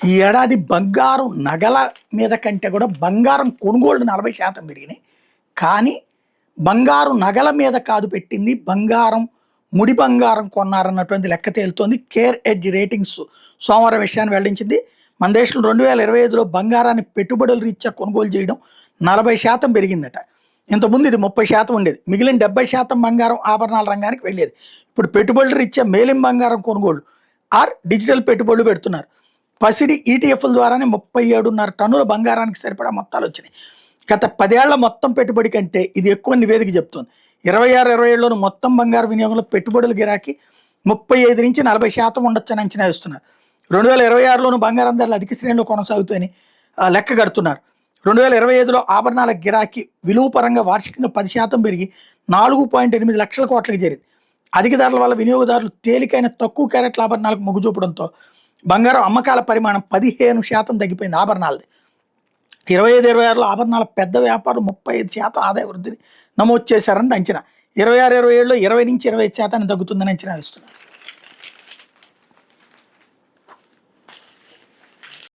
ఈ ఏడాది బంగారం నగల మీద కంటే కూడా బంగారం కొనుగోళ్లు 40% పెరిగినాయి. కానీ బంగారం నగల మీద కాదు పెట్టింది, బంగారం ముడి బంగారం కొన్నారన్నటువంటి లెక్క తేలుతోంది. కేర్ ఎడ్జ్ రేటింగ్స్ సోమవారం విషయాన్ని వెల్లడించింది. మన దేశంలో 2025లో బంగారాన్ని పెట్టుబడుల రీత్యా కొనుగోలు చేయడం 40% పెరిగిందట. ఇంతకుముందు ఇది 30% ఉండేది. మిగిలిన 70% బంగారం ఆభరణాల రంగానికి వెళ్ళేది. ఇప్పుడు పెట్టుబడుల రీత్యా మేలిం బంగారం కొనుగోలు ఆర్ డిజిటల్ పెట్టుబడులు పెడుతున్నారు. పసిడి ఈటీఎఫ్ల ద్వారానే 37.5 టన్నుల బంగారానికి సరిపడా మొత్తాలు వచ్చినాయి. గత 10 ఏళ్ల మొత్తం పెట్టుబడి కంటే ఇది ఎక్కువ నివేదిక చెప్తోంది. 26-27లోని మొత్తం బంగారు వినియోగంలో పెట్టుబడుల గిరాకీ 35-40% ఉండొచ్చని అంచనా వేస్తున్నారు. 2026లోను బంగారం ధరలు అధిక శ్రేణిలో కొనసాగుతాయని లెక్క కడుతున్నారు. 2025లో ఆభరణాల గిరాకీ విలువ పరంగా వార్షికంగా 10% పెరిగి 4.8 లక్షల కోట్లకు చేరింది. అధిక ధరల వల్ల వినియోగదారులు తేలికైన తక్కువ క్యారెట్ల ఆభరణాలకు మొగ్గు చూపడంతో బంగారం అమ్మకాల పరిమాణం 15% తగ్గిపోయింది ఆభరణాలది. 25-26లో ఆభరణాల పెద్ద వ్యాపారులు 35% ఆదాయ వృద్ధిని నమోదు చేశారని అంచనా. 26-27లో 20-25% తగ్గుతుందని అంచనా వేస్తున్నారు.